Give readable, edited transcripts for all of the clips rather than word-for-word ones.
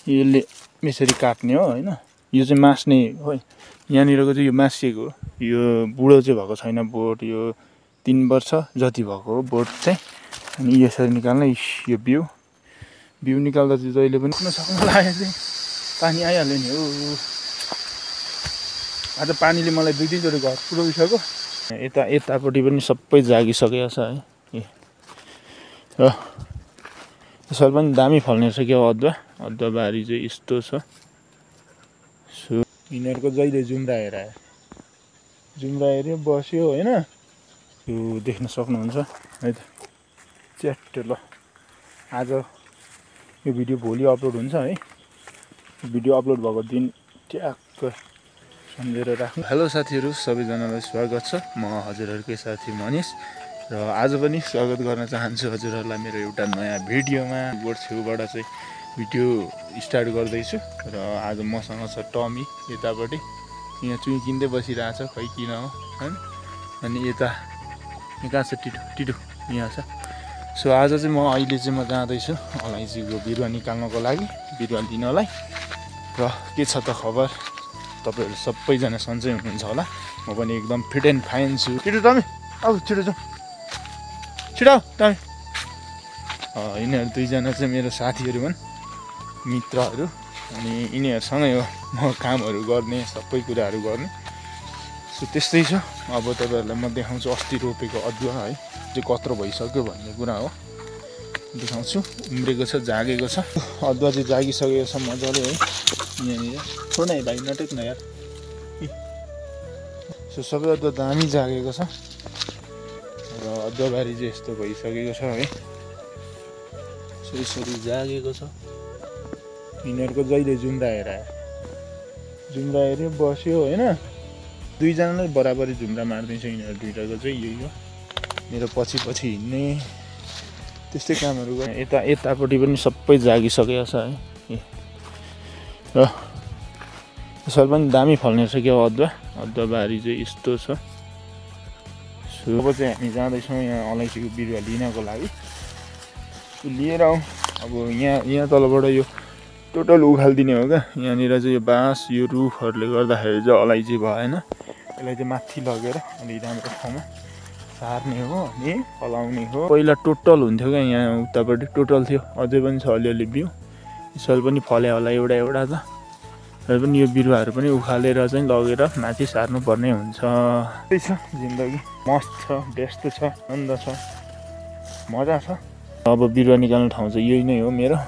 यसले यसरी काट्ने हो हैन। यो चाहिँ मास्ने हो। यहाँनिरको चाहिँ यो मासिएको हो। यो बुढो चाहिँ भएको छैन बोट। यो 3 वर्ष जति भएको हो बोट चाहिँ। अनि यसरी निकाल्ने। यो बिउ निकाल्दा चाहिँ जहिले पनि सक्नु लाग्यो चाहिँ पानी आइहाल्यो नि हो। आज पानीले मलाई 2-3 चोटि घर पुऱ्याइसक्यो। यतापट्टि पनि सबै जागिसकेको छ है। र यसरी पनि दामी फल्ने रहेछ क्या अदुवा बारी चाहिँ यस्तो छ। सो यिनीहरूको जहिले जुम्रा हेऱ्यो बस्यो हैन। यो देख्न सक्नुहुन्छ है त च्याट्ट। ल आज यो भिडियो भोलि अपलोड हुन्छ है। भिडियो अपलोड भएको दिन ट्याक्क सम्झेर राख्नु। हेलो साथीहरू, सबैजनालाई स्वागत छ। म हजुरहरूकै साथी मनिष र आज पनि स्वागत गर्न चाहन्छु हजुरहरूलाई मेरो एउटा नयाँ भिडियोमा। बोट छेउबाट चाहिँ भिडियो स्टार्ट गर्दैछु र आज मसँग छ टमी। यतापट्टि यहाँ चुइकिँदै बसिरहेछ खै किन हो हैन। अनि यता कहाँ छ टिटु यहाँ छ। सो आज चाहिँ अहिले चाहिँ म जाँदैछु अलैँचीको बिरुवा निकाल्नको लागि, बिरुवा लिनलाई। र के छ त खबर, तपाईहरु सबैजना सन्चै हुनुहुन्छ होला। म पनि एकदम फिट एन्ड फाइन छु। छिटो टमी आऊ, छिटो जाऊ, छिटो टमी। यिनीहरू दुईजना चाहिँ मेरो साथीहरू हुन्, मित्रहरू। अनि यिनीहरूसँगै हो म कामहरू गर्ने, सबै कुराहरू गर्ने। सो त्यस्तै छ। अब तपाईहरुलाई म देखाउँछु अस्ति रोपेको अदुवा है, चाहिँ कत्रो भइसक्यो भन्ने कुरा हो। देखाउँछु। उम्रेको छ, जागेको छ। अदुवा चाहिँ जागिसकेको छ मजाले है। यहाँनिर छोड्न है भाइ, नटेक्न यार। सो सबै अदुवा दामी जागेको छ र अदुवा बारी चाहिँ यस्तो भइसकेको छ है। सो यसरी जागेको छ। यिनीहरूको जहिले जुम्रा हेऱ्यो बस्यो होइन। दुईजनालाई बराबरी जुम्रा मार्दैछ यिनीहरू दुईटाको चाहिँ। यही हो मेरो पछि हिँड्ने, त्यस्तै कामहरू गर्ने। यतापट्टि पनि सबै जागिसकेको छ है। र यसरी पनि दामी फल्ने रहेछ क्या अदुवा बारी चाहिँ यस्तो छ। सो अब चाहिँ हामी जाँदैछौँ यहाँ अलैँचीको बिरुवा लिनको लागि। लिएर आउँ। अब यहाँ तलबाट यो टोटल उखालिदिने हो क्या। यहाँनिर चाहिँ यो बाँस, यो रुखहरूले गर्दाखेरि चाहिँ अलैँची भएन। यसलाई चाहिँ माथि लगेर अलि राम्रो ठाउँमा सार्ने हो अनि फलाउने हो। पहिला टोटल हुन्थ्यो क्या यहाँ उतापट्टि, टोटल थियो। अझै पनि छ अलिअलि बिउ। यसरी पनि फल्यो होला एउटा त। र पनि यो बिरुवाहरू पनि उखालेर चाहिँ लगेर माथि सार्नु पर्ने हुन्छ। त्यही छ जिन्दगी। मस्त छ, व्यस्त छ, आनन्द छ, मजा छ। अब बिरुवा निकाल्ने ठाउँ चाहिँ यही नै हो मेरो।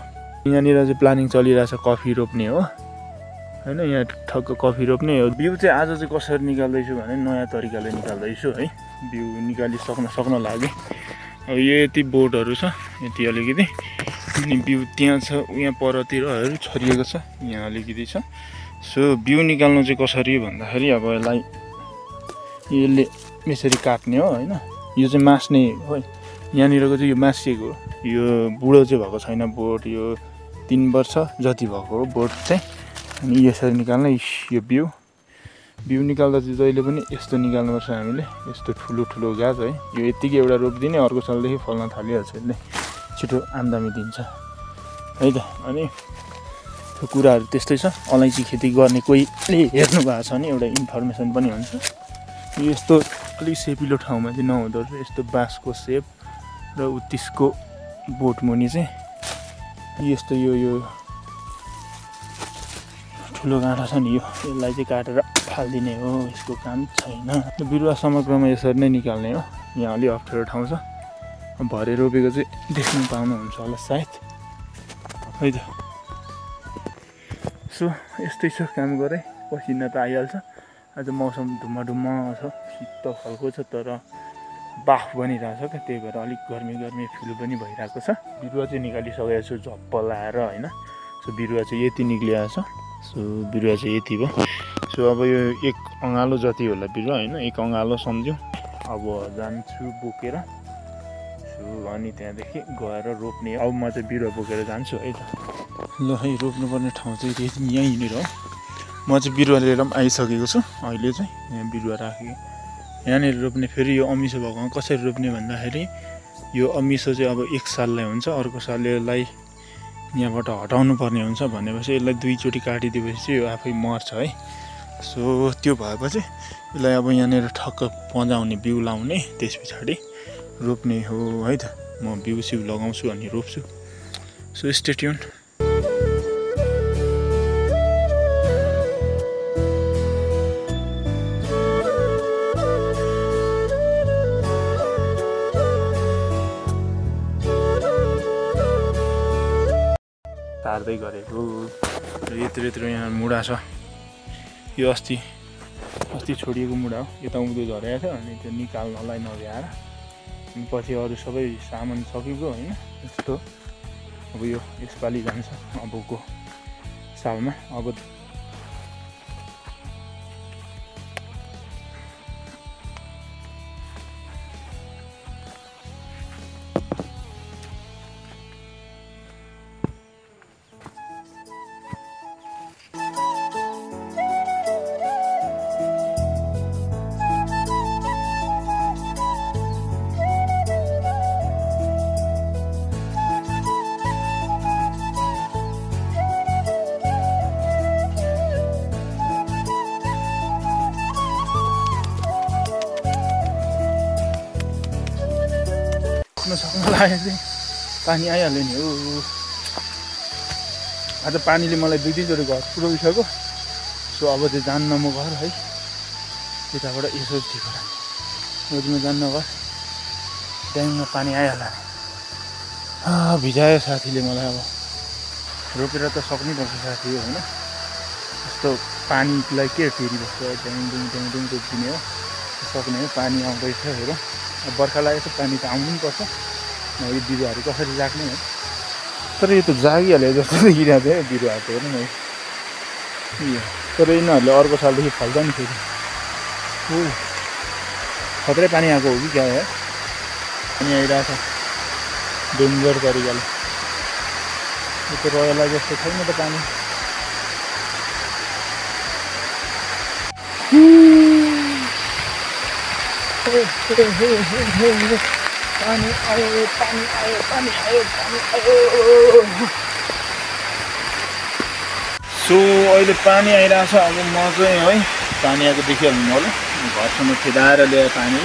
यहाँनिर चाहिँ प्लानिङ चलिरहेछ कफी रोप्ने हो हैन। यहाँ ठक्क कफी रोप्ने हो। बिउ चाहिँ आज चाहिँ कसरी निकाल्दैछु भने नयाँ तरिकाले निकाल्दैछु है। बिउ सक्न लाग्यो। अब यति बोटहरू छ, यति अलिकति। अनि बिउ त्यहाँ छ, यहाँ परतिरहरू छरिएको छ, यहाँ अलिकति छ। सो बिउ निकाल्नु चाहिँ कसरी भन्दाखेरि अब यसले यसरी काट्ने हो हैन। यो चाहिँ मास्ने हो। यहाँनिरको चाहिँ यो मासिएको हो। यो बुढो चाहिँ भएको छैन बोट। यो 3 वर्ष जति भएको हो बोट चाहिँ। अनि यसरी निकाल्ने। यो बिउ निकाल्दा चाहिँ जहिले पनि यस्तो निकाल्नुपर्छ हामीले। यस्तो ठुलो गाछ है। यो यतिकै एउटा रोपिदिने, अर्को सालदेखि फल्न थालिहाल्छ। यसले छिटो आम्दानी दिन्छ है त। अनि त्यो कुराहरू त्यस्तै छ। अलैँची खेती गर्ने कोहीले हेर्नु भएको छ भने एउटा इन्फर्मेसन पनि हुन्छ। यस्तो अलिक सेपिलो ठाउँमा चाहिँ नहुँदो रहेछ। यस्तो बाँसको सेप र उत्तिसको बोट मुनि चाहिँ यस्तो यो ठुलो गाँठा छ नि, यसलाई चाहिँ काटेर फालिदिने हो। यसको काम छैन। बिरुवा समग्रमा यसरी नै निकाल्ने हो। यहाँ अलि अप्ठ्यारो ठाउँ छ। भरे रोपेको चाहिँ देख्नु पाउनुहुन्छ होला सायद है त। सो यस्तै छ, काम गरे पसिना त आइहाल्छ। आज मौसम धुम्म छ, शीतल खालको छ, तर बाफ बनिरहेछ क्या। त्यही भएर अलिक गर्मी फिल पनि भइरहेको छ। बिरुवा चाहिँ निकालिसकेको छु झप्प लाएर होइन। सो बिरुवा चाहिँ यति निक्लिएको छ। सो बिरुवा चाहिँ यति भयो। सो अब यो 1 अँगालो जति होला बिरुवा होइन, 1 अँगालो सम्झ्यौँ। अब जान्छु बोकेर। सो अनि त्यहाँदेखि गएर रोप्ने। अब म चाहिँ बिरुवा बोकेर जान्छु है त। ल है, रोप्नुपर्ने ठाउँ चाहिँ यहीँनिर हो। म चाहिँ बिरुवा लिएर पनि आइसकेको छु। अहिले चाहिँ यहाँ बिरुवा राखेँ। यहाँनिर रोप्ने। फेरि यो अमिसो भएकोमा कसरी रोप्ने भन्दाखेरि यो अमिसो चाहिँ अब 1 साललाई हुन्छ। अर्को साल यसलाई यहाँबाट हटाउनु पर्ने हुन्छ भनेपछि यसलाई दुईचोटि काटिदिएपछि चाहिँ यो आफै मर्छ है। सो त्यो भएपछि यसलाई अब यहाँनिर ठक्क पजाउने बिउ लाउने, त्यस पछाडि रोप्ने हो है त। म बिउ सिउ लगाउँछु अनि रोप्छु। So stay tune. तार्दै गरेको यत्रो यत्रो यहाँ मुढा छ। यो अस्ति छोडिएको मुढा हो। यता उँधो झरेको थियो अनि त्यो निकाल्नलाई नभ्याएर अनि पछि अरू सबै सामान सकिएको होइन। यस्तो अब यो यसपालि जान्छ अबको सालमा। अब सक्नु लाग्यो चाहिँ पानी आइहाल्यो नि हो। आज पानीले मलाई 2-3 चोटि घर पुऱ्याइसक्यो। सो अब चाहिँ जान्न म घर है। त्यताबाट यसो ठिक रोडमा जान्न घर ट्याङमा पानी आइहाल्यो। भिजायो साथीले मलाई। अब रोपेर त सक्नुपर्छ साथी हो होइन। यस्तो पानीलाई के फेरि बस्छ ट्याङ रोपिने हो सक्ने हो। पानी आउँदैछ हेर। अब बर्खा लागेको पानी त आउनु पनि पर्छ। यो बिरुवाहरू कसरी राख्ने हो। तर यो त जागिहाल्यो जस्तो देखिरहेको थियो बिरुवाहरू हेर्नु न। तर यिनीहरूले अर्को सालदेखि फल्छ नि फेरि। हो खत्रै पानी आएको हो कि क्या हो। पानी आइरहेको छ डेन्जर तरिकाले। यो त रोयला जस्तो छैन त पानी। पानी आयो। सो अहिले पानी आइरहेछ। अब म चाहिँ है पानी आएको देखिहाल्नु होला। घरसम्म खेदाएर ल्यायो पानी।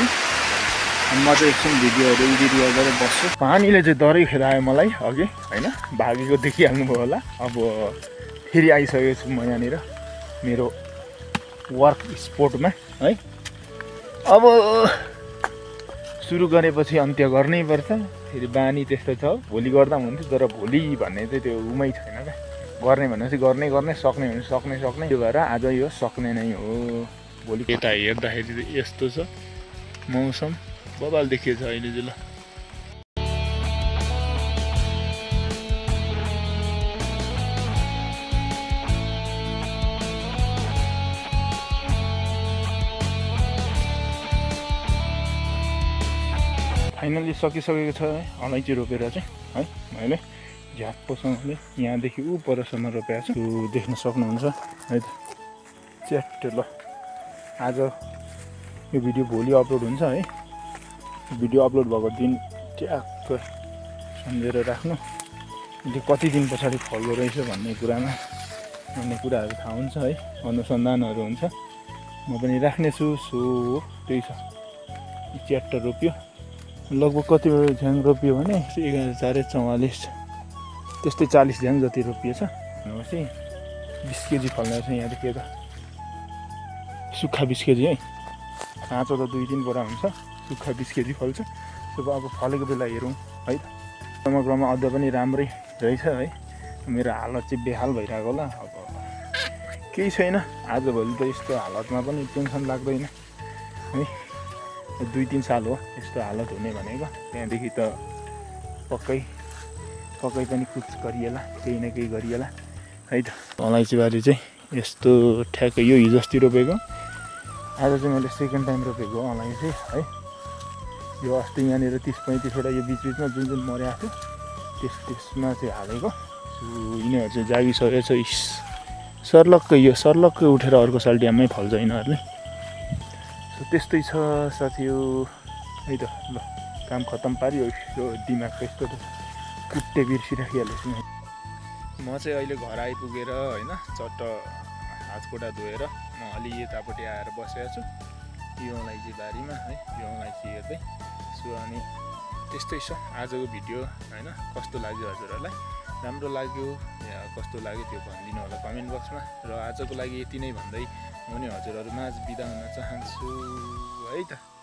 म चाहिँ एकछिन भिडियोहरू एडिट गरेर बस्छु। पानीले चाहिँ डरै खेदायो मलाई अघि होइन। भागेको देखिहाल्नुभयो होला। अब फेरि आइसकेको छु म यहाँनिर मेरो वर्क स्पोटमा है। अब सुरु गरेपछि अन्त्य गर्नै पर्छ। फेरि बानी त्यस्तो छ। भोलि गर्दा हुन्थ्यो तर भोलि भन्ने चाहिँ त्यो उमै छैन क्या। गर्ने भनेपछि गर्ने सक्ने भने सक्ने। त्यो भएर आज यो सक्ने नै हो। भोलि यता हेर्दाखेरि यस्तो छ मौसम। बबाल देखिएछ अहिले चाहिँ ल। फाइनली सकिसकेको छ है अलैँची रोपेर चाहिँ है। मैले झ्याप्पोसँगले यहाँदेखि ऊ परसम्म रोपेको छु। देख्न सक्नुहुन्छ है त च्याट्ट। ल आज यो भिडियो भोलि अपलोड हुन्छ है। भिडियो अपलोड भएको दिन ट्याक्क सम्झेर राख्नु। त्यो कति दिन पछाडि फल्दो रहेछ भन्ने कुराहरू थाहा हुन्छ है। अनुसन्धानहरू हुन्छ। म पनि राख्नेछु। सो त्यही छ। च्याट्ट रोप्यो। लगभग कति झ्याङ रोपियो भने 11,444 त्यस्तै 40 झ्याङ जति रोपिएछ। भनेपछि 20 केजी फल्ने छ यहाँदेखि यता। सुक्खा 20 केजी है। काँचो त 2-3 बोरा हुन्छ। सुक्खा 20 केजी फल्छ। अब फलेको बेला हेरौँ है। समग्रमा अझ पनि राम्रै रहेछ है। मेरो हालत चाहिँ बेहाल भइरहेको होला। अब केही छैन। आजभोलि त यस्तो हालतमा पनि टेन्सन लाग्दैन है। 2-3 साल हो यस्तो हालत हुने भनेको। त्यहाँदेखि त पक्कै पनि कुछ गरिएला। केही न केही गरिएला है त। अलैँची बारी चाहिँ यस्तो ठ्याक्कै यो हिजोअस्ति रोपेको। आज चाहिँ मैले सेकेन्ड टाइम रोपेको अलैँची है। यो अस्ति यहाँनिर 30-35 वटा यो बिचमा जुन मरेको थियो त्यसमा चाहिँ हालेको। यिनीहरू चाहिँ जागिसकेको छ। सर्लक्कै उठेर अर्को साल ड्याममै फल्छ यिनीहरूले। त्यस्तै छ साथीहरू है त। ल काम खत्तम पारियो। यो दिमाग यस्तो त कुट्टे बिर्सिराखिहालेछु। म चाहिँ अहिले घर आइपुगेर होइन चट्ट हातखुट्टा धोएर म अलि यतापट्टि आएर बसेको छु यो अलैँची बारीमा है यो अलैँची हेर्दै सो अनि त्यस्तै छ आजको भिडियो होइन कस्तो लाग्यो हजुरहरूलाई राम्रो लाग्यो या कस्तो लाग्यो त्यो भनिदिनु होला कमेन्ट बक्समा र आजको लागि यति नै भन्दै म नि हजुरहरूमा बिदा हुन चाहन्छु है त।